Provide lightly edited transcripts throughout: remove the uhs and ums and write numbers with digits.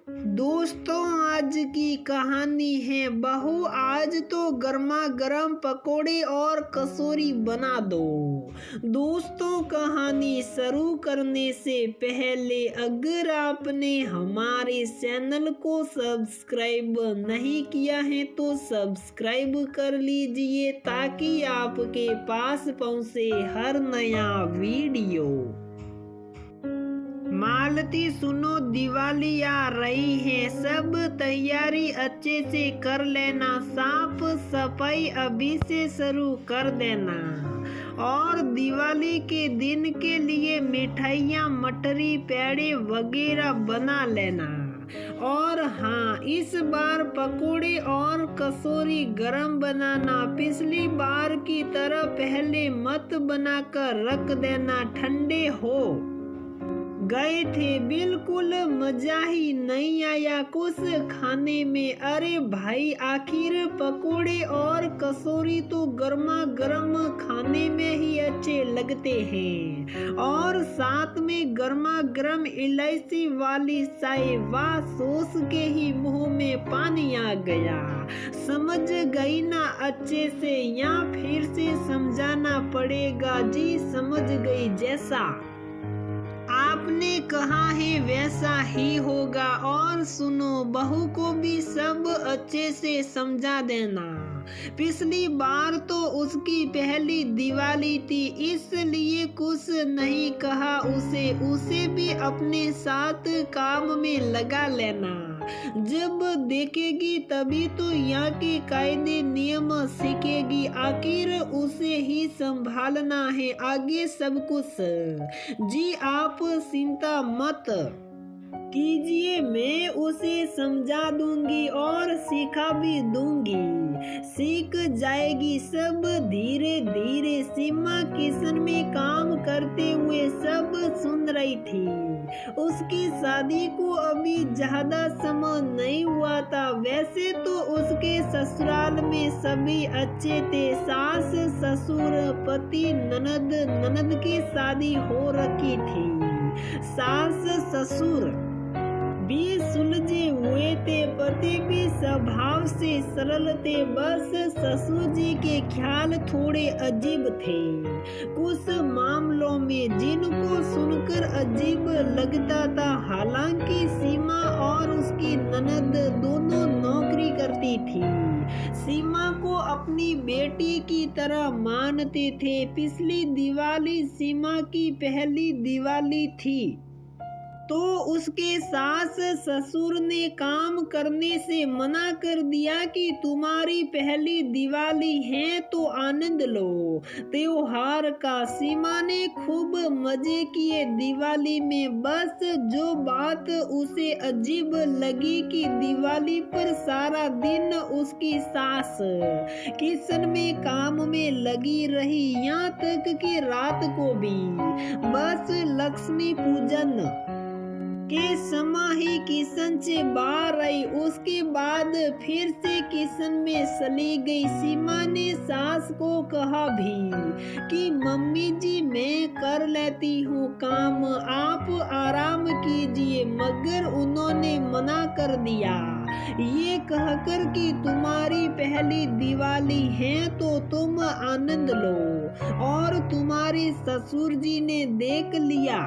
दोस्तों, आज की कहानी है बहू आज तो गर्मा गर्म पकोड़े और कचौरी बना दो। दोस्तों, कहानी शुरू करने से पहले अगर आपने हमारे चैनल को सब्सक्राइब नहीं किया है तो सब्सक्राइब कर लीजिए ताकि आपके पास पहुंचे हर नया वीडियो। मालती सुनो, दिवाली आ रही है, सब तैयारी अच्छे से कर लेना, साफ सफाई अभी से शुरू कर देना और दिवाली के दिन के लिए मिठाइयाँ मठरी पेड़े वगैरह बना लेना। और हाँ, इस बार पकोड़े और कचौरी गरम बनाना, पिछली बार की तरह पहले मत बनाकर रख देना, ठंडे हो गए थे, बिल्कुल मजा ही नहीं आया कुछ खाने में। अरे भाई, आखिर पकोड़े और कचौरी तो गर्मा गर्म खाने में ही अच्छे लगते हैं और साथ में गर्मा गर्म इलायची वाली चाय, वाह, सोच के ही मुंह में पानी आ गया। समझ गई ना अच्छे से या फिर से समझाना पड़ेगा? जी समझ गई, जैसा आपने कहा है वैसा ही होगा। और सुनो, बहू को भी सब अच्छे से समझा देना, पिछली बार तो उसकी पहली दिवाली थी इसलिए कुछ नहीं कहा उसे भी अपने साथ काम में लगा लेना। जब देखेगी तभी तो यहाँ के कायदे नियम सीखेगी, आखिर उसे ही संभालना है आगे सब कुछ। जी आप चिंता मत कीजिए, मैं उसे समझा दूंगी और सिखा भी दूंगी, सीख जाएगी सब धीरे धीरे। सीमा किचन में काम करते हुए सब सुन रही थी। उसकी शादी को अभी ज्यादा समय नहीं हुआ था। वैसे तो उसके ससुराल में सभी अच्छे थे, सास ससुर पति ननद की शादी हो रखी थी, सास ससुर भी सुलझे हुए थे, पति भी स्वभाव से सरल थे, बस ससुर जी के ख्याल थोड़े अजीब थे कुछ मामलों में, जिनको सुनकर अजीब लगता था। हालांकि सीमा और उसकी ननद दोनों नौकरी करती थी, सीमा को अपनी बेटी की तरह मानते थे। पिछली दिवाली सीमा की पहली दिवाली थी तो उसके सास ससुर ने काम करने से मना कर दिया कि तुम्हारी पहली दिवाली है तो आनंद लो त्योहार का। सीमा ने खूब मजे किए दिवाली में। बस जो बात उसे अजीब लगी कि दिवाली पर सारा दिन उसकी सास किचन में काम में लगी रही, यहाँ तक कि रात को भी बस लक्ष्मी पूजन के समय ही किचन से बाहर आई, उसके बाद फिर से किचन में चली गई। सीमा ने सास को कहा भी कि मम्मी जी मैं कर लेती हूँ काम, आप आराम कीजिए, मगर उन्होंने मना कर दिया, ये कहकर कि तुम्हारी पहली दिवाली है तो तुम आनंद लो। और तुम्हारे ससुर जी ने देख लिया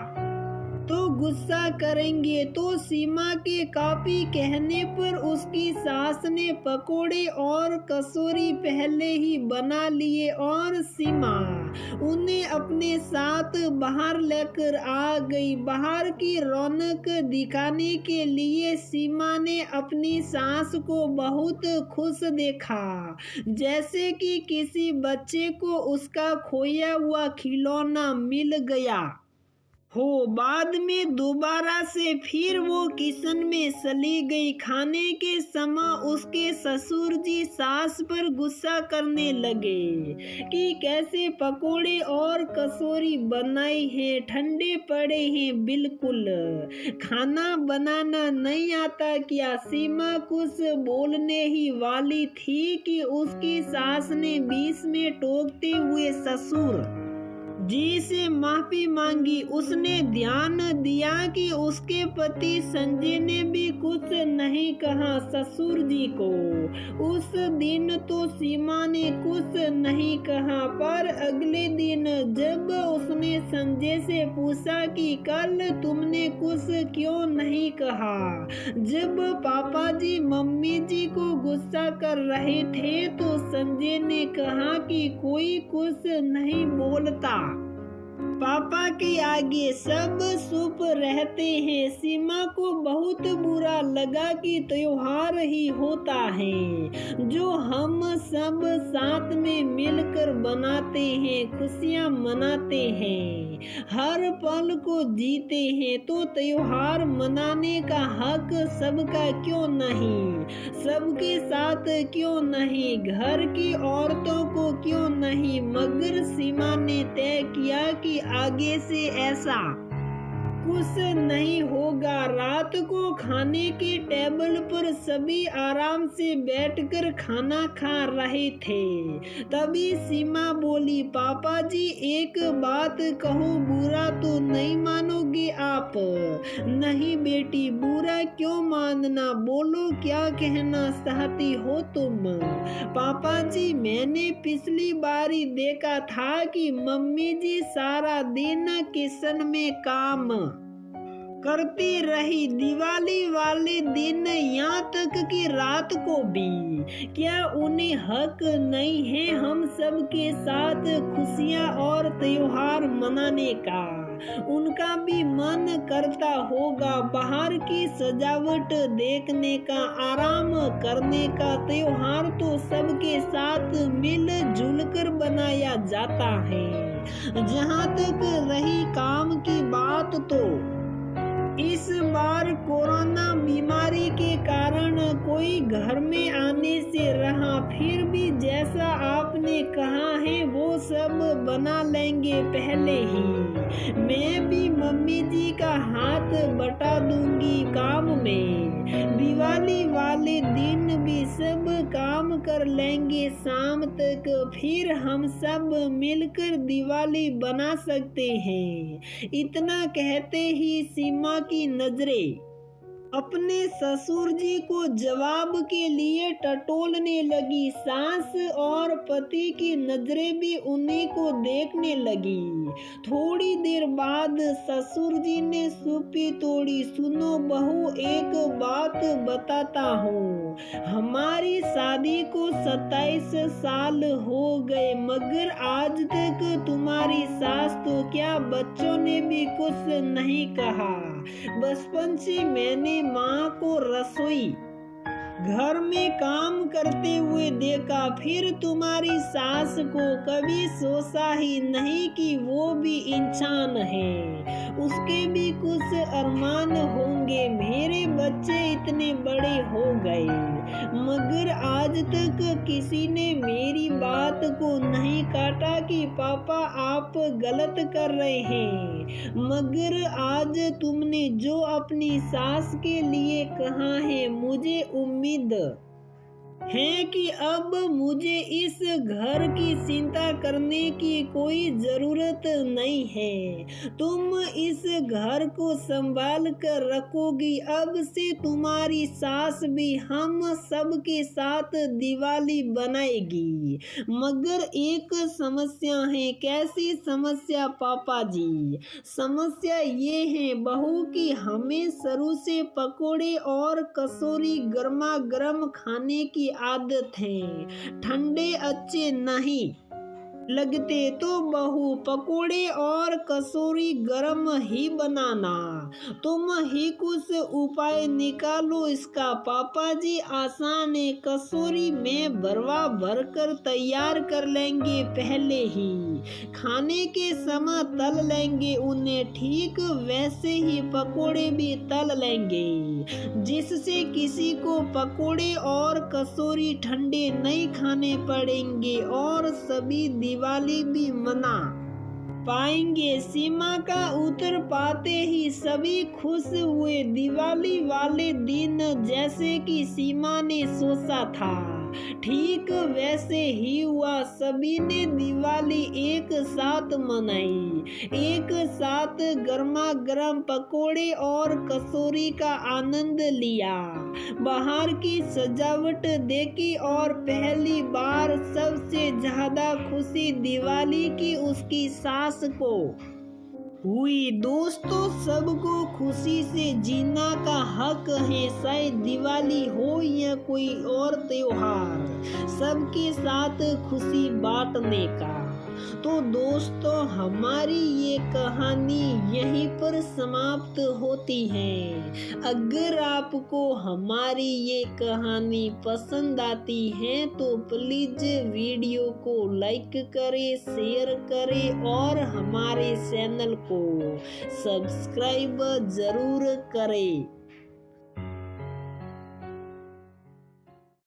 तो गुस्सा करेंगे। तो सीमा के काफी कहने पर उसकी सास ने पकोड़े और कचौरी पहले ही बना लिए और सीमा उन्हें अपने साथ बाहर लेकर आ गई। बाहर की रौनक दिखाने के लिए सीमा ने अपनी सास को बहुत खुश देखा, जैसे कि किसी बच्चे को उसका खोया हुआ खिलौना मिल गया हो। बाद में दोबारा से फिर वो किचन में चली गई। खाने के समय उसके ससुर जी सास पर गुस्सा करने लगे कि कैसे पकोड़े और कचौरी बनाई है, ठंडे पड़े हैं, बिल्कुल खाना बनाना नहीं आता क्या? सीमा कुछ बोलने ही वाली थी कि उसकी सास ने बीच में टोकते हुए ससुर जी से माफी मांगी। उसने ध्यान दिया कि उसके पति संजय ने भी कुछ नहीं कहा ससुर जी को। उस दिन तो सीमा ने कुछ नहीं कहा, पर अगले दिन जब उसने संजय से पूछा कि कल तुमने कुछ क्यों नहीं कहा, जब पापा जी मम्मी जी को गुस्सा कर रहे थे, तो संजय ने कहा कि कोई कुछ नहीं बोलता, पापा के आगे सब चुप रहते हैं। सीमा को बहुत बुरा लगा कि त्योहार ही होता है जो हम सब साथ में मिलकर बनाते हैं, खुशियाँ मनाते हैं, हर पल को जीते हैं। तो त्योहार मनाने का हक सबका क्यों नहीं, सबके साथ क्यों नहीं, घर की औरतों को क्यों नहीं। मगर सीमा ने तय किया कि आगे से ऐसा कुछ नहीं होगा। रात को खाने के टेबल पर सभी आराम से बैठकर खाना खा रहे थे। तभी सीमा बोली, पापा जी एक बात कहूँ, बुरा तो नहीं मानोगे आप? नहीं बेटी, बुरा क्यों मानना, बोलो क्या कहना चाहती हो तुम? पापा जी मैंने पिछली बारी देखा था कि मम्मी जी सारा दिन किचन में काम करती रही, दिवाली वाले दिन यहाँ तक कि रात को भी। क्या उन्हें हक नहीं है हम सब के साथ खुशियाँ और त्योहार मनाने का? उनका भी मन करता होगा बाहर की सजावट देखने का, आराम करने का। त्योहार तो सबके साथ मिलजुल कर बनाया जाता है। जहाँ तक रही काम की बात, तो इस बार कोरोना बीमारी के कारण कोई घर में आने से रहा, फिर भी जैसा आपने कहा है वो सब बना लेंगे पहले ही। मैं भी मम्मी जी का हाथ बटा दूंगी काम में। दिवाली वाले दिन भी सब काम कर लेंगे शाम तक, फिर हम सब मिलकर दिवाली बना सकते हैं। इतना कहते ही सीमा की नजरें अपने ससुर जी को जवाब के लिए टटोलने लगी। सास और पति की नजरें भी उन्हीं को देखने लगी। थोड़ी देर बाद ससुर जी ने चुप्पी तोड़ी। सुनो बहू, एक बात बताता हूँ, हमारी शादी को 27 साल हो गए, मगर आज तक तुम्हारी सास तो क्या बच्चों ने भी कुछ नहीं कहा। बचपन से मैंने माँ को रसोई घर में काम करते हुए देखा, फिर तुम्हारी सास को कभी सोचा ही नहीं कि वो भी इंसान है, उसके भी कुछ अरमान होंगे। मेरे बच्चे इतने बड़े हो गए, मगर आज तक किसी ने मेरी बात को नहीं काटा कि पापा आप गलत कर रहे हैं। मगर आज तुमने जो अपनी सास के लिए कहा है, मुझे उम्मीद है कि अब मुझे इस घर की चिंता करने की कोई जरूरत नहीं है। तुम इस घर को संभाल कर रखोगी। अब से तुम्हारी सास भी हम सब के साथ दिवाली बनाएगी। मगर एक समस्या है। कैसी समस्या पापा जी? समस्या ये है बहू कि हमें शुरू से पकोड़े और कचौरी गर्मा गर्म खाने की आदत है। ठंडे अच्छे नहीं लगते, तो बहू पकोड़े और कचौरी गरम ही बनाना। तुम ही कुछ उपाय निकालो इसका। पापा जी आसान है, कचौरी में भरवा भरकर तैयार कर लेंगे पहले ही, खाने के समय तल लेंगे उन्हें, ठीक वैसे ही पकोड़े भी तल लेंगे, जिससे किसी को पकोड़े और कचौरी ठंडे नहीं खाने पड़ेंगे और सभी दिवाली भी मना पाएंगे। सीमा का उत्तर पाते ही सभी खुश हुए। दिवाली वाले दिन जैसे कि सीमा ने सोचा था ठीक वैसे ही हुआ। सभी ने दिवाली एक साथ मनाई, एक साथ गर्मा गर्म पकोड़े और कचौरी का आनंद लिया, बाहर की सजावट देखी और पहली बार सबसे ज्यादा खुशी दिवाली की उसकी सास को हुई। दोस्तों, सबको खुशी से जीना का हक है। शायद दिवाली हो या कोई और त्योहार, सबके साथ खुशी बांटने का। तो दोस्तों, हमारी ये कहानी यहीं पर समाप्त होती है। अगर आपको हमारी ये कहानी पसंद आती है तो प्लीज वीडियो को लाइक करें, शेयर करें और हमारे चैनल को सब्सक्राइब जरूर करें।